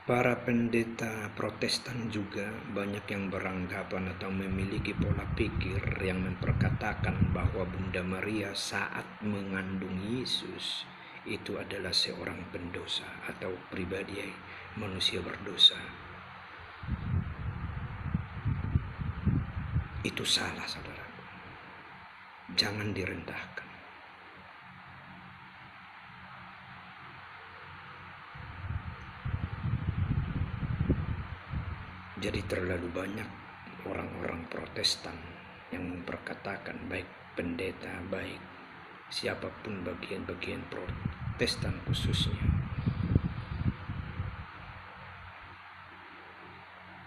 Para pendeta Protestan juga banyak yang beranggapan atau memiliki pola pikir yang memperkatakan bahwa Bunda Maria saat mengandung Yesus itu adalah seorang pendosa atau pribadi manusia berdosa. Itu salah, saudaraku. Jangan direndahkan. Jadi terlalu banyak orang-orang Protestan yang memperkatakan, baik pendeta, baik siapapun bagian-bagian Protestan khususnya,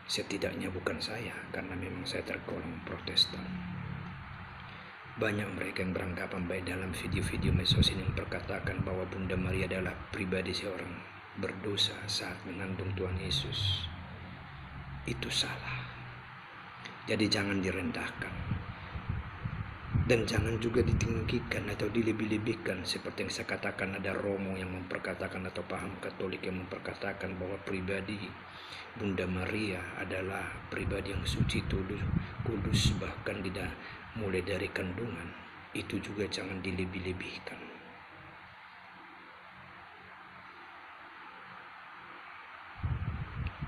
setidaknya bukan saya, karena memang saya tergolong Protestan. Banyak mereka yang beranggapan baik dalam video-video medsos ini memperkatakan bahwa Bunda Maria adalah pribadi seorang berdosa saat mengandung Tuhan Yesus. Itu salah. Jadi jangan direndahkan. Dan jangan juga ditinggikan atau dilebih-lebihkan. Seperti yang saya katakan, ada Romo yang memperkatakan atau paham Katolik yang memperkatakan bahwa pribadi Bunda Maria adalah pribadi yang suci, kudus, bahkan tidak mulai dari kandungan. Itu juga jangan dilebih-lebihkan.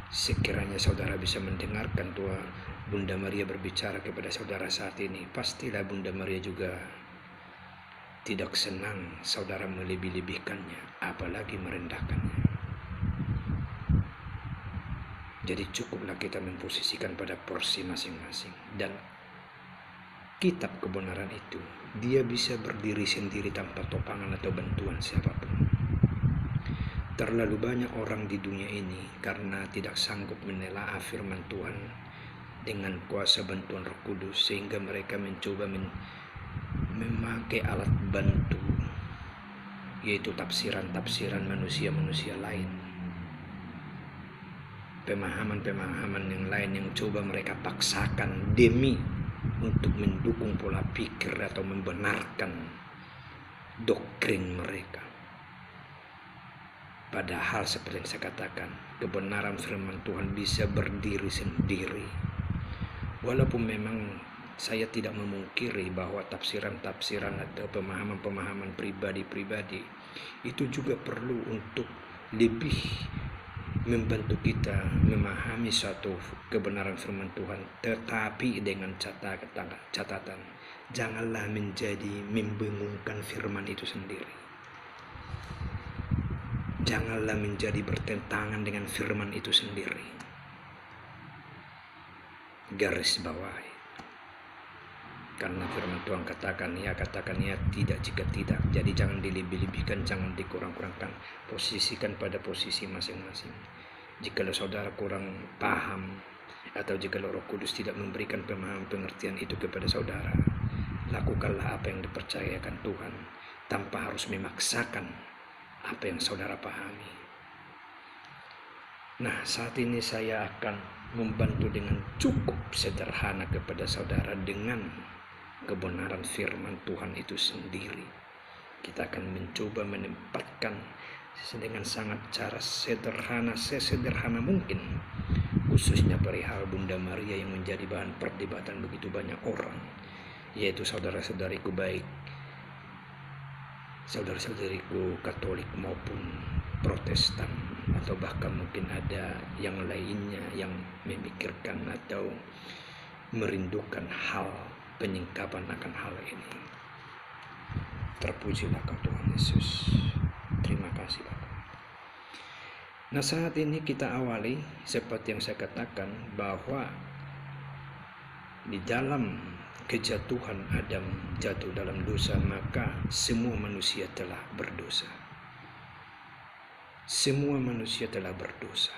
Sekiranya saudara bisa mendengarkan Tuhan Bunda Maria berbicara kepada saudara saat ini, pastilah Bunda Maria juga tidak senang saudara melebih-lebihkannya, apalagi merendahkannya. Jadi cukuplah kita memposisikan pada porsi masing-masing. Dan kitab kebenaran itu, dia bisa berdiri sendiri tanpa topangan atau bantuan siapapun. Terlalu banyak orang di dunia ini karena tidak sanggup menelaah firman Tuhan dengan kuasa bantuan Roh Kudus, sehingga mereka mencoba memakai alat bantu, yaitu tafsiran-tafsiran manusia-manusia lain, pemahaman-pemahaman yang lain yang coba mereka paksakan demi untuk mendukung pola pikir atau membenarkan doktrin mereka. Padahal seperti yang saya katakan, kebenaran firman Tuhan bisa berdiri sendiri. Walaupun memang saya tidak memungkiri bahwa tafsiran-tafsiran atau pemahaman-pemahaman pribadi-pribadi itu juga perlu untuk lebih membantu kita memahami suatu kebenaran firman Tuhan. Tetapi dengan catatan, janganlah menjadi membingungkan firman itu sendiri. Janganlah menjadi bertentangan dengan firman itu sendiri. Garis bawahi. Karena firman Tuhan katakan ya, tidak jika tidak. Jadi jangan dilebih-lebihkan, jangan dikurang-kurangkan. Posisikan pada posisi masing-masing. Jikalau saudara kurang paham, atau jikalau Roh Kudus tidak memberikan pemahaman pengertian itu kepada saudara, lakukanlah apa yang dipercayakan Tuhan, tanpa harus memaksakan apa yang saudara pahami. Nah, saat ini saya akan membantu dengan cukup sederhana kepada saudara dengan kebenaran firman Tuhan itu sendiri. Kita akan mencoba menempatkan dengan sangat cara sesederhana mungkin, khususnya perihal Bunda Maria yang menjadi bahan perdebatan begitu banyak orang, yaitu saudara-saudariku baik saudara-saudariku Katolik maupun Protestan, atau bahkan mungkin ada yang lainnya yang memikirkan atau merindukan hal penyingkapan akan hal ini. Terpujilah kau Tuhan Yesus. Terima kasih Bapak. Nah, saat ini kita awali seperti yang saya katakan bahwa di dalam kejatuhan Adam jatuh dalam dosa, maka semua manusia telah berdosa. Semua manusia telah berdosa.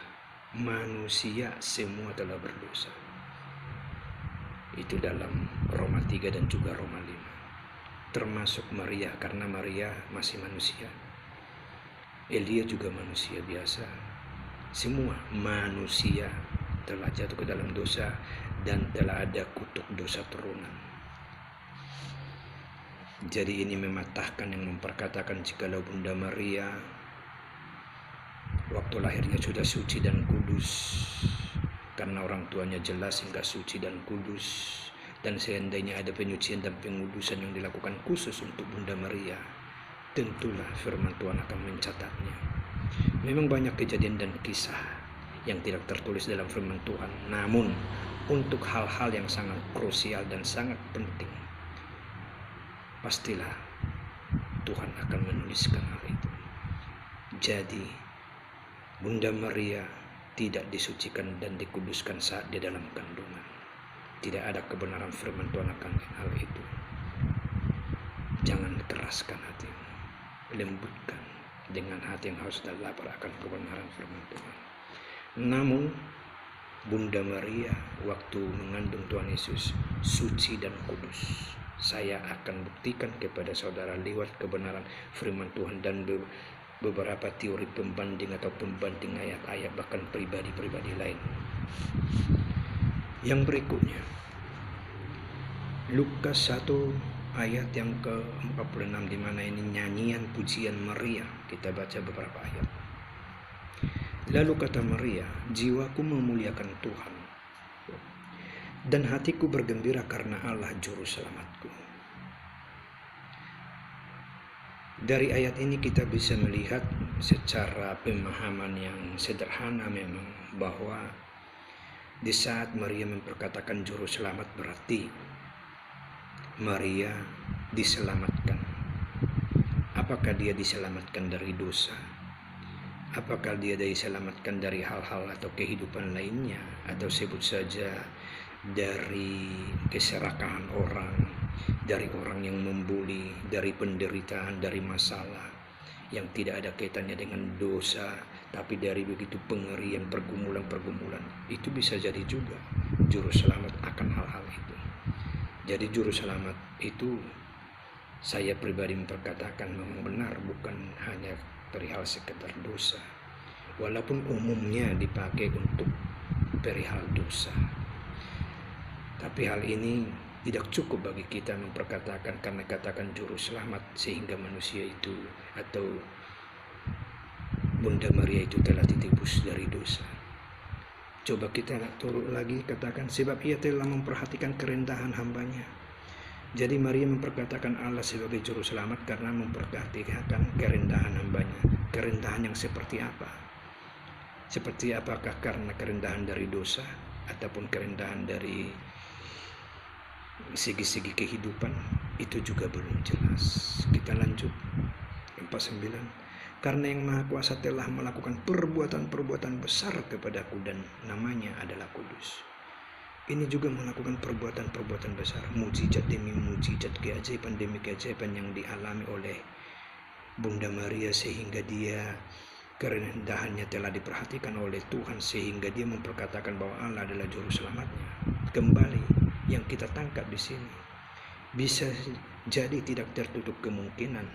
Manusia semua telah berdosa. Itu dalam Roma 3 dan juga Roma 5. Termasuk Maria, karena Maria masih manusia. Elia juga manusia biasa. Semua manusia telah jatuh ke dalam dosa dan telah ada kutuk dosa turunan. Jadi ini mematahkan yang memperkatakan jikalau Bunda Maria Waktu lahirnya sudah suci dan kudus, karena orang tuanya jelas hingga suci dan kudus. Dan seandainya ada penyucian dan pengudusan yang dilakukan khusus untuk Bunda Maria, tentulah firman Tuhan akan mencatatnya. Memang banyak kejadian dan kisah yang tidak tertulis dalam firman Tuhan, namun untuk hal-hal yang sangat krusial dan sangat penting, pastilah Tuhan akan menuliskan hal itu. Jadi Bunda Maria tidak disucikan dan dikuduskan saat di dalam kandungan. Tidak ada kebenaran firman Tuhan akan hal itu. Jangan keraskan hatimu, lembutkan dengan hati yang harus dan lapar akan kebenaran firman Tuhan. Namun Bunda Maria waktu mengandung Tuhan Yesus suci dan kudus. Saya akan buktikan kepada saudara lewat kebenaran firman Tuhan dan beberapa teori pembanding atau pembanding ayat-ayat bahkan pribadi-pribadi lain. Yang berikutnya, Lukas 1 ayat yang ke-46, di mana ini nyanyian pujian Maria. Kita baca beberapa ayat. Lalu kata Maria, jiwaku memuliakan Tuhan, dan hatiku bergembira karena Allah juru selamatku. Dari ayat ini kita bisa melihat secara pemahaman yang sederhana memang bahwa di saat Maria memperkatakan juru selamat berarti Maria diselamatkan. Apakah dia diselamatkan dari dosa? Apakah dia diselamatkan dari hal-hal atau kehidupan lainnya? Atau sebut saja dari keserakahan orang, dari orang yang membuli, dari penderitaan, dari masalah yang tidak ada kaitannya dengan dosa, tapi dari begitu pengerian, pergumulan-pergumulan. Itu bisa jadi juga juru selamat akan hal-hal itu. Jadi juru selamat itu saya pribadi memperkatakan memang benar, bukan hanya perihal sekedar dosa, walaupun umumnya dipakai untuk perihal dosa. Tapi hal ini tidak cukup bagi kita memperkatakan karena katakan juru selamat sehingga manusia itu atau Bunda Maria itu telah ditebus dari dosa. Coba kita turut lagi katakan sebab ia telah memperhatikan kerendahan hambanya. Jadi Maria memperkatakan Allah sebagai juru selamat karena memperhatikan kerendahan hambanya. Kerendahan yang seperti apa? Seperti apakah karena kerendahan dari dosa ataupun kerendahan dari segi-segi kehidupan? Itu juga belum jelas. Kita lanjut 49. Karena yang Maha Kuasa telah melakukan perbuatan-perbuatan besar kepadaku dan namanya adalah kudus. Ini juga melakukan perbuatan-perbuatan besar, mujizat demi mujizat, keajaiban demi keajaiban yang dialami oleh Bunda Maria sehingga dia kerendahannya telah diperhatikan oleh Tuhan sehingga dia memperkatakan bahwa Allah adalah juru selamatnya. Kembali yang kita tangkap di sini bisa jadi tidak tertutup kemungkinan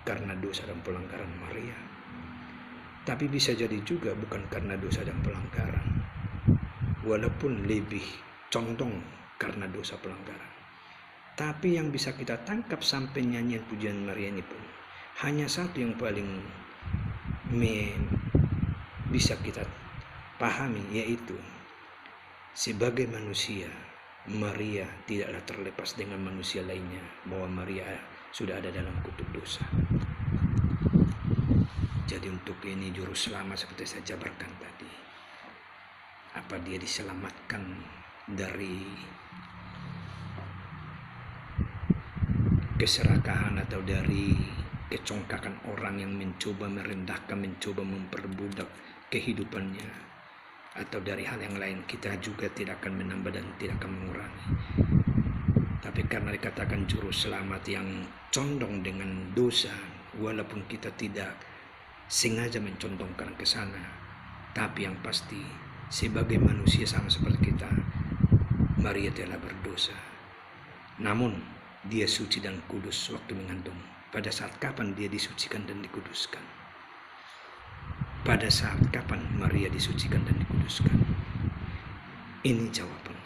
karena dosa dan pelanggaran Maria, tapi bisa jadi juga bukan karena dosa dan pelanggaran, walaupun lebih condong karena dosa pelanggaran. Tapi yang bisa kita tangkap sampai nyanyian pujian Maria ini pun hanya satu yang paling bisa kita pahami, yaitu sebagai manusia Maria tidaklah terlepas dengan manusia lainnya, bahwa Maria sudah ada dalam kutub dosa. Jadi untuk ini juru selamat seperti saya jabarkan tadi, apa dia diselamatkan dari keserakahan atau dari kecongkakan orang yang mencoba merendahkan, mencoba memperbudak kehidupannya, atau dari hal yang lain, kita juga tidak akan menambah dan tidak akan mengurangi. Tapi karena dikatakan juru selamat yang condong dengan dosa, walaupun kita tidak sengaja mencondongkan ke sana, tapi yang pasti sebagai manusia sama seperti kita, Maria telah berdosa. Namun dia suci dan kudus waktu mengandung. Pada saat kapan dia disucikan dan dikuduskan? Pada saat kapan Maria disucikan dan dikuduskan? Ini jawaban